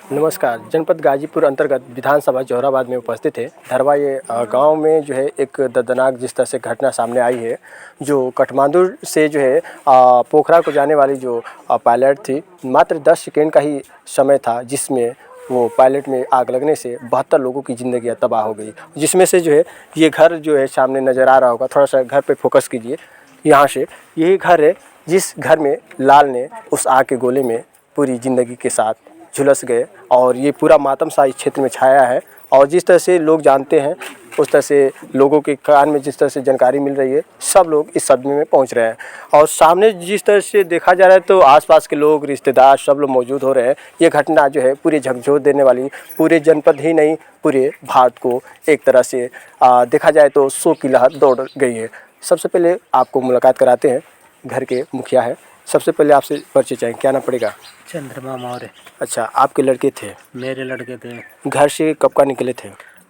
नमस्कार। जनपद गाजीपुर अंतर्गत विधानसभा जोहराबाद में उपस्थित है। धरवा ये गांव में जो है एक दर्दनाक जिस तरह से घटना सामने आई है, जो काठमांडू से जो है पोखरा को जाने वाली जो पायलट थी, मात्र 10 सेकेंड का ही समय था जिसमें वो पायलट में आग लगने से 72 लोगों की ज़िंदगी तबाह हो गई। जिसमें से जो है ये घर जो है सामने नज़र आ रहा होगा, थोड़ा सा घर पे फोकस कीजिए। यहाँ से यही घर है जिस घर में लाल ने उस आग के गोले में पूरी ज़िंदगी के साथ झुलस गए और ये पूरा मातम सा इस क्षेत्र में छाया है। और जिस तरह से लोग जानते हैं उस तरह से लोगों के कान में जिस तरह से जानकारी मिल रही है, सब लोग इस सदमे में पहुंच रहे हैं। और सामने जिस तरह से देखा जा रहा है तो आसपास के लोग, रिश्तेदार सब लोग मौजूद हो रहे हैं। ये घटना जो है पूरी झकझोर देने वाली, पूरे जनपद ही नहीं पूरे भारत को एक तरह से देखा जाए तो शोक की लहर दौड़ गई है। सबसे पहले आपको मुलाकात कराते हैं, घर के मुखिया है। सबसे पहले आपसे परिचय चाहिए, क्या नाम पड़ेगा? चंद्रमा मौर्य। अच्छा, आपके लड़के थे? मेरे लड़के थे। घर से कब का निकले थे?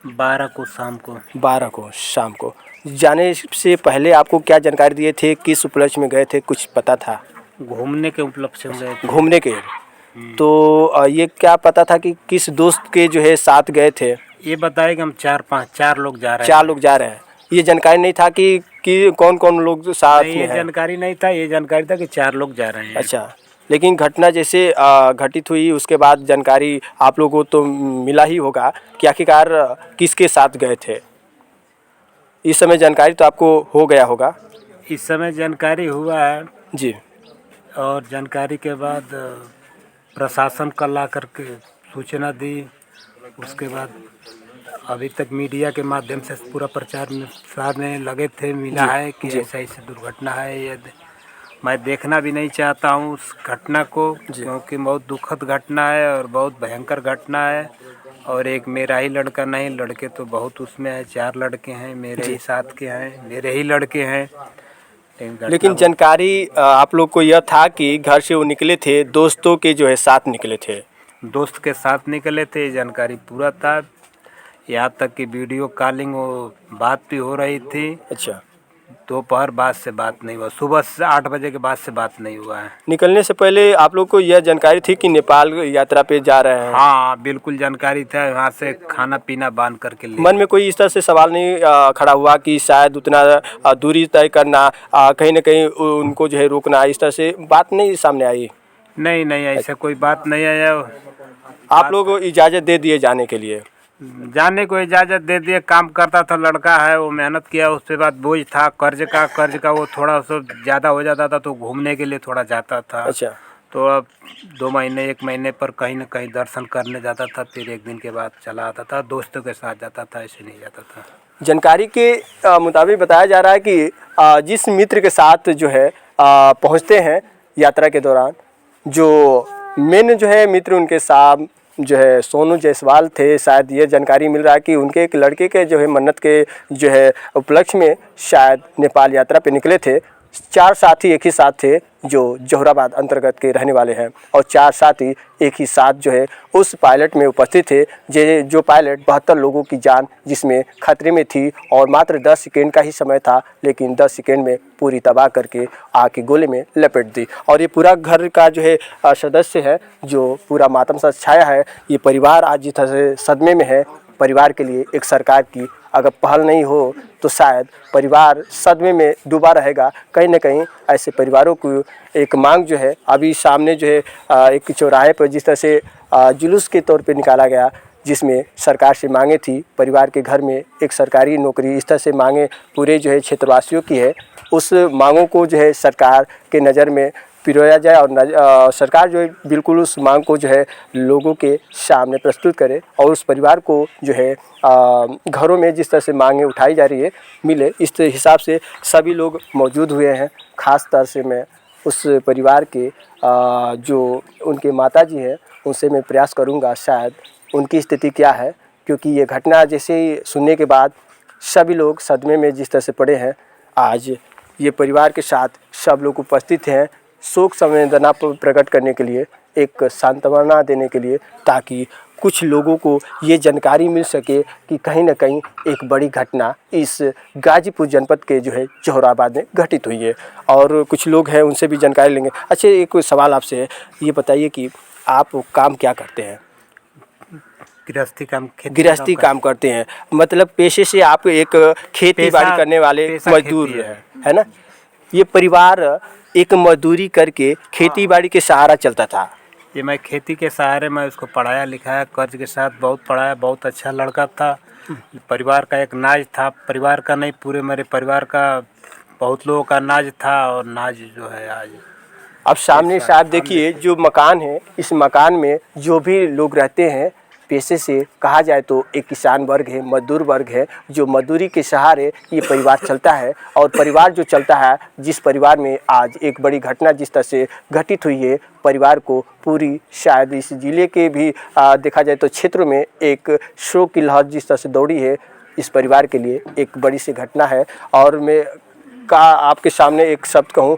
12 को शाम को। 12 को शाम को। जाने से पहले आपको क्या जानकारी दिए थे, किस उपलक्ष्य में गए थे, कुछ पता था? घूमने के उपलक्ष्य में गए थे। घूमने के। तो ये क्या पता था कि किस दोस्त के जो है साथ गए थे? ये बताए कि हम 4 लोग जा रहे हैं। 4 लोग जा रहे हैं। ये जानकारी नहीं था कि कौन कौन लोग साथ में हैं? ये जानकारी नहीं था, ये जानकारी था कि 4 लोग जा रहे हैं। अच्छा, लेकिन घटना जैसे घटित हुई उसके बाद जानकारी आप लोगों को तो मिला ही होगा कि आखिरकार किसके साथ गए थे। इस समय जानकारी तो आपको हो गया होगा। इस समय जानकारी हुआ है जी। और जानकारी के बाद प्रशासन कल ला करके सूचना दी। उसके बाद अभी तक मीडिया के माध्यम से पूरा प्रचार में लगे थे, मिला है कि ऐसा ऐसी दुर्घटना है। ये मैं देखना भी नहीं चाहता हूँ उस घटना को, क्योंकि बहुत दुखद घटना है और बहुत भयंकर घटना है। और एक मेरा ही लड़का नहीं, लड़के तो बहुत उसमें है, 4 लड़के हैं मेरे ही साथ के हैं, मेरे ही लड़के हैं। लेकिन जानकारी आप लोग को यह था कि घर से वो निकले थे, दोस्तों के जो है साथ निकले थे? दोस्त के साथ निकले थे, जानकारी पूरा था। यहाँ तक कि वीडियो कॉलिंग वो बात भी हो रही थी। अच्छा। दोपहर बाद से बात नहीं हुआ, सुबह से 8 बजे के बाद से बात नहीं हुआ है। निकलने से पहले आप लोग को यह जानकारी थी कि नेपाल यात्रा पे जा रहे हैं? हाँ, बिल्कुल जानकारी था। वहाँ से खाना पीना बांध करके ले। मन में कोई इस तरह से सवाल नहीं खड़ा हुआ कि शायद उतना दूरी तय करना, कहीं ना कहीं उनको जो है रोकना, इस तरह से बात नहीं सामने आई? नहीं, ऐसा कोई बात नहीं आया। आप लोग इजाज़त दे दिए जाने के लिए? जाने को इजाज़त दे दिए। काम करता था, लड़का है, वो मेहनत किया, उसके बाद बोझ था कर्ज का वो थोड़ा सा ज़्यादा हो जाता था तो घूमने के लिए थोड़ा जाता था। अच्छा। तो अब 2 महीने 1 महीने पर कहीं ना कहीं दर्शन करने जाता था, फिर 1 दिन के बाद चला आता था, दोस्तों के साथ जाता था, ऐसे नहीं जाता था। जानकारी के मुताबिक बताया जा रहा है कि जिस मित्र के साथ जो है पहुंचते हैं यात्रा के दौरान, जो मेन जो है मित्र उनके साथ जो है सोनू जायसवाल थे। शायद ये जानकारी मिल रहा है कि उनके एक लड़के के जो है मन्नत के जो है उपलक्ष्य में शायद नेपाल यात्रा पे निकले थे। 4 साथी एक ही साथ थे जो जोहराबाद अंतर्गत के रहने वाले हैं, और 4 साथी एक ही साथ जो है उस पायलट में उपस्थित थे। जो पायलट 72 लोगों की जान जिसमें खतरे में थी और मात्र 10 सेकेंड का ही समय था, लेकिन 10 सेकेंड में पूरी तबाह करके आग के गोले में लपेट दी। और ये पूरा घर का जो है सदस्य है जो पूरा मातम सा छाया है। ये परिवार आज जिस तरह से सदमे में है, परिवार के लिए एक सरकार की अगर पहल नहीं हो तो शायद परिवार सदमे में डूबा रहेगा। कहीं ना कहीं ऐसे परिवारों को एक मांग जो है अभी सामने जो है एक चौराहे पर जिस तरह से जुलूस के तौर पे निकाला गया, जिसमें सरकार से मांगे थी परिवार के घर में एक सरकारी नौकरी, इस तरह से मांगे पूरे जो है क्षेत्रवासियों की है। उस मांगों को जो है सरकार के नज़र में पिरोया जाए और सरकार जो है बिल्कुल उस मांग को जो है लोगों के सामने प्रस्तुत करे और उस परिवार को जो है घरों में जिस तरह से मांगें उठाई जा रही है मिले, इस हिसाब से सभी लोग मौजूद हुए हैं। ख़ास तौर से मैं उस परिवार के जो उनके माताजी हैं उनसे मैं प्रयास करूंगा शायद उनकी स्थिति क्या है, क्योंकि ये घटना जैसे ही सुनने के बाद सभी लोग सदमे में जिस तरह से पड़े हैं। आज ये परिवार के साथ सब लोग उपस्थित हैं शोक संवेदना प्रकट करने के लिए, एक सांत्वना देने के लिए, ताकि कुछ लोगों को ये जानकारी मिल सके कि कहीं ना कहीं एक बड़ी घटना इस गाजीपुर जनपद के जो है जोहराबाद में घटित हुई है। और कुछ लोग हैं उनसे भी जानकारी लेंगे। अच्छा, एक सवाल आपसे है, ये बताइए कि आप काम क्या करते हैं? गृहस्थी काम, खेती गृहस्थी काम करते हैं, मतलब पेशे से आप एक खेती बाड़ी करने वाले पेशा मजदूर खेती है ना। ये परिवार एक मजदूरी करके खेती बाड़ी के सहारा चलता था। ये मैं खेती के सहारे मैं उसको पढ़ाया लिखाया, कर्ज के साथ बहुत पढ़ाया, बहुत अच्छा लड़का था। परिवार का एक नाज था, परिवार का नहीं पूरे मेरे परिवार का, बहुत लोगों का नाज था। और नाज जो है आज अब सामने से आप देखिए जो मकान है, इस मकान में जो भी लोग रहते हैं पेशे से कहा जाए तो एक किसान वर्ग है, मजदूर वर्ग है, जो मजदूरी के सहारे ये परिवार चलता है। और परिवार जो चलता है, जिस परिवार में आज एक बड़ी घटना जिस तरह से घटित हुई है, परिवार को पूरी शायद इस जिले के भी देखा जाए तो क्षेत्र में एक शोक की लहर जिस तरह से दौड़ी है, इस परिवार के लिए एक बड़ी सी घटना है। और मैं आपके सामने एक शब्द कहूँ,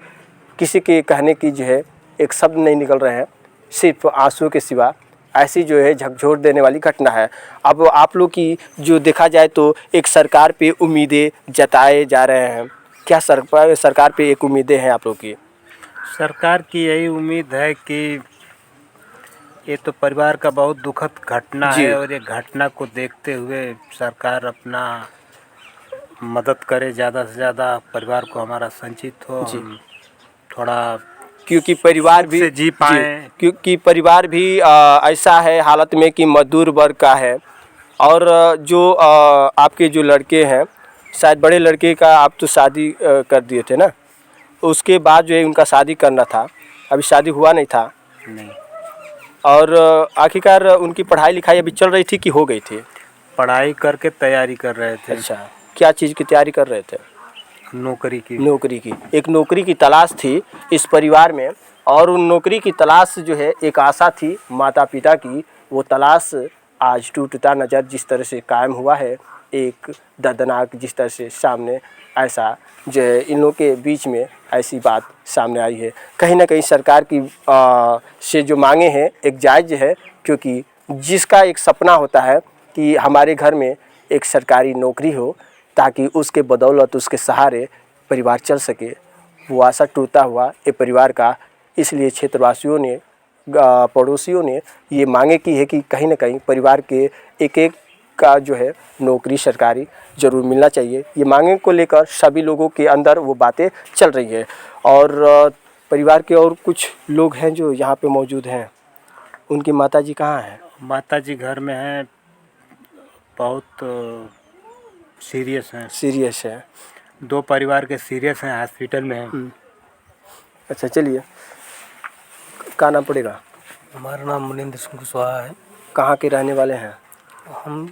किसी के कहने की जो है एक शब्द नहीं निकल रहे हैं, सिर्फ आंसू के सिवा। ऐसी जो है झकझोर देने वाली घटना है। अब आप लोग की जो देखा जाए तो एक सरकार पे उम्मीदें जताए जा रहे हैं, क्या सरकार पे एक उम्मीदें हैं आप लोग की? सरकार की यही उम्मीद है कि ये तो परिवार का बहुत दुखद घटना है, और ये घटना को देखते हुए सरकार अपना मदद करे, ज़्यादा से ज़्यादा परिवार को हमारा संचित हो, हम थोड़ा क्योंकि परिवार भी से जी पाएँ। क्योंकि परिवार भी ऐसा है हालत में कि मजदूर वर्ग का है। और जो आपके जो लड़के हैं, शायद बड़े लड़के का आप तो शादी कर दिए थे ना, उसके बाद जो है उनका शादी करना था, अभी शादी हुआ नहीं था। नहीं। और आखिरकार उनकी पढ़ाई लिखाई अभी चल रही थी कि हो गई थी? पढ़ाई करके तैयारी कर रहे थे। अच्छा, क्या चीज़ की तैयारी कर रहे थे? नौकरी की। नौकरी की, एक नौकरी की तलाश थी इस परिवार में। और उन नौकरी की तलाश जो है एक आशा थी माता पिता की, वो तलाश आज टूटता नज़र जिस तरह से कायम हुआ है, एक दर्दनाक जिस तरह से सामने ऐसा जो है इन लोगों के बीच में ऐसी बात सामने आई है। कहीं ना कहीं सरकार की से जो मांगे हैं एक जायज़ है, क्योंकि जिसका एक सपना होता है कि हमारे घर में एक सरकारी नौकरी हो ताकि उसके बदौलत उसके सहारे परिवार चल सके, वो आशा टूटता हुआ ये परिवार का। इसलिए क्षेत्रवासियों ने पड़ोसियों ने ये मांगे की है कि कहीं ना कहीं परिवार के एक एक का जो है नौकरी सरकारी ज़रूर मिलना चाहिए। ये मांगे को लेकर सभी लोगों के अंदर वो बातें चल रही है। और परिवार के और कुछ लोग हैं जो यहाँ पे मौजूद हैं, उनकी माताजी कहाँ हैं? माताजी घर में हैं, बहुत सीरियस हैं। सीरियस है? दो परिवार के सीरियस हैं, हॉस्पिटल में हैं। अच्छा, चलिए, क्या नाम पड़ेगा? हमारा नाम मुनिंद्र सिंह कुशवाहा है। कहाँ के रहने वाले हैं? हम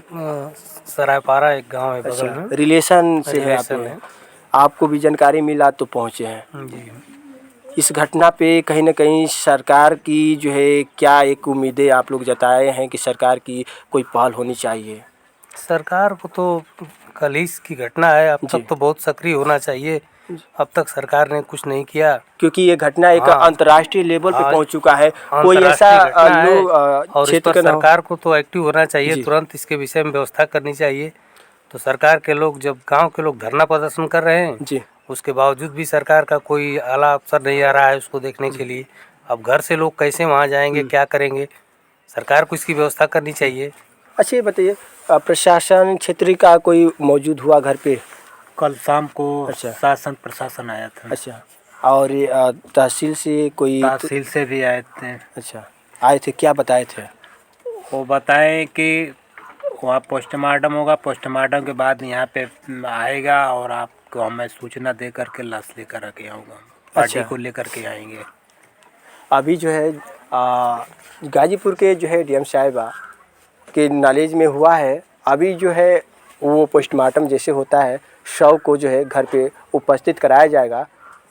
सरायपारा एक गांव है बगल में। रिलेशन से है रिलेशन आप? है। आपको भी जानकारी मिला तो पहुँचे हैं। जी। इस घटना पे कहीं ना कहीं सरकार की जो है क्या एक उम्मीदें आप लोग जताए हैं कि सरकार की कोई पहल होनी चाहिए? सरकार को तो कल ही की घटना है, अब तक तो बहुत सक्रिय होना चाहिए। अब तक सरकार ने कुछ नहीं किया, क्योंकि ये घटना एक अंतर्राष्ट्रीय लेवल पे पहुंच चुका है। कोई ऐसा लोग और इस पर सरकार को तो एक्टिव होना चाहिए, तुरंत इसके विषय में व्यवस्था करनी चाहिए। तो सरकार के लोग, जब गांव के लोग धरना प्रदर्शन कर रहे हैं जी, उसके बावजूद भी सरकार का कोई आला अफसर नहीं आ रहा है उसको देखने के लिए। अब घर से लोग कैसे वहाँ जाएंगे, क्या करेंगे? सरकार को इसकी व्यवस्था करनी चाहिए। अच्छा, ये बताइए, प्रशासन क्षेत्र का कोई मौजूद हुआ घर पे? कल शाम को अच्छा। शासन प्रशासन आया था। अच्छा, और तहसील से कोई? तहसील से भी आए थे। अच्छा, आए थे, क्या बताए थे? वो बताएं कि वहाँ पोस्टमार्टम होगा, पोस्टमार्टम के बाद यहाँ पे आएगा और आपको हमें सूचना दे करके लाश लेकर के आऊँगा। पार्टी को लेकर के आएंगे। अभी जो है गाजीपुर के जो है डीएम साहिबा के नॉलेज में हुआ है, अभी जो है वो पोस्टमार्टम जैसे होता है शव को जो है घर पे उपस्थित कराया जाएगा।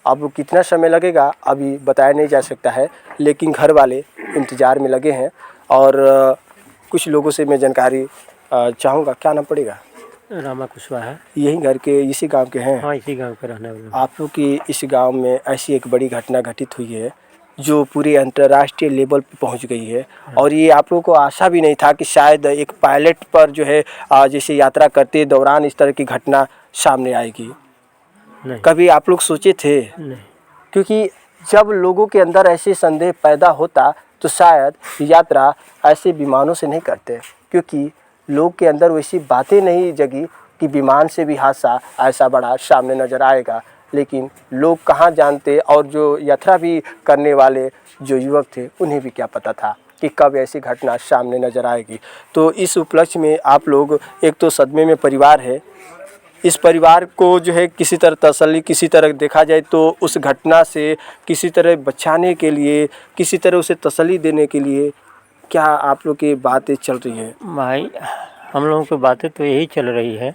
अब कितना समय लगेगा अभी बताया नहीं जा सकता है, लेकिन घर वाले इंतज़ार में लगे हैं। और कुछ लोगों से मैं जानकारी चाहूँगा। क्या नाम पड़ेगा? रामा कुशवाहा। यही घर के, इसी गांव के हैं? हाँ, इसी गांव के रहने वाले। आप लोग की इस गांव में ऐसी एक बड़ी घटना घटित हुई है जो पूरे अंतर्राष्ट्रीय लेवल पे पहुंच गई है। और ये आप लोगों को आशा भी नहीं था कि शायद एक पायलट पर जो है जैसे यात्रा करते दौरान इस तरह की घटना सामने आएगी? नहीं। कभी आप लोग सोचे थे? नहीं। क्योंकि जब लोगों के अंदर ऐसे संदेह पैदा होता तो शायद यात्रा ऐसे विमानों से नहीं करते, क्योंकि लोग के अंदर वैसी बातें नहीं जगी कि विमान से भी हादसा ऐसा बड़ा सामने नज़र आएगा। लेकिन लोग कहाँ जानते, और जो यात्रा भी करने वाले जो युवक थे उन्हें भी क्या पता था कि कब ऐसी घटना सामने नज़र आएगी। तो इस उपलक्ष्य में आप लोग, एक तो सदमे में परिवार है, इस परिवार को जो है किसी तरह तसल्ली, किसी तरह देखा जाए तो उस घटना से किसी तरह बचाने के लिए, किसी तरह उसे तसल्ली देने के लिए क्या आप लोग की बातें चल रही है? भाई हम लोगों की बातें तो यही चल रही है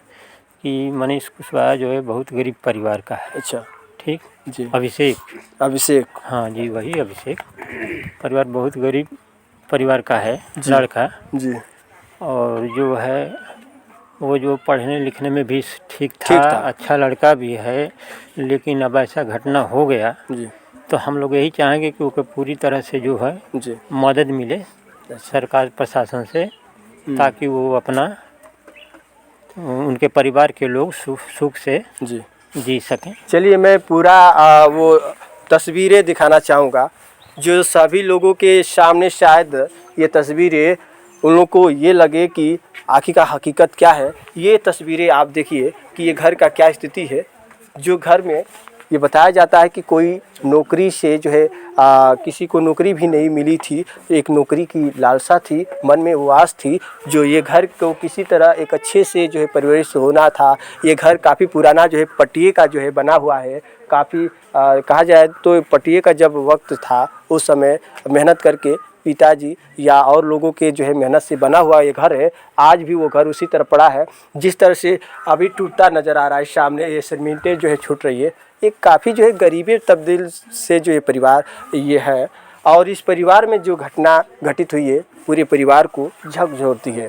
कि मनीष कुशवाहा जो है बहुत गरीब परिवार का है। अच्छा ठीक जी। अभिषेक, हाँ जी वही अभिषेक, परिवार बहुत गरीब परिवार का है लड़का जी। और जो है वो जो पढ़ने लिखने में भी ठीक था, अच्छा लड़का भी है, लेकिन अब ऐसा घटना हो गया जी। तो हम लोग यही चाहेंगे कि उसे पूरी तरह से जो है जी। मदद मिले सरकार प्रशासन से, ताकि वो अपना उनके परिवार के लोग सुख से जी सकें। चलिए मैं पूरा वो तस्वीरें दिखाना चाहूँगा जो सभी लोगों के सामने, शायद ये तस्वीरें उन लोगों को ये लगे कि आखिर का हकीकत क्या है। ये तस्वीरें आप देखिए कि ये घर का क्या स्थिति है। जो घर में ये बताया जाता है कि कोई नौकरी से जो है किसी को नौकरी भी नहीं मिली थी, एक नौकरी की लालसा थी, मन में उवास थी, जो ये घर को किसी तरह एक अच्छे से जो है परिवेश होना था। ये घर काफ़ी पुराना जो है पट्टिए का जो है बना हुआ है, काफ़ी कहा जाए तो पट्टिए का जब वक्त था उस समय मेहनत करके पिताजी या और लोगों के जो है मेहनत से बना हुआ ये घर है। आज भी वो घर उसी तरह पड़ा है जिस तरह से अभी टूटता नज़र आ रहा है। सामने ये सीमेंटें जो है छूट रही है। एक काफ़ी जो है गरीबी तब्दील से जो ये परिवार ये है, और इस परिवार में जो घटना घटित हुई है पूरे परिवार को झकझोरती है।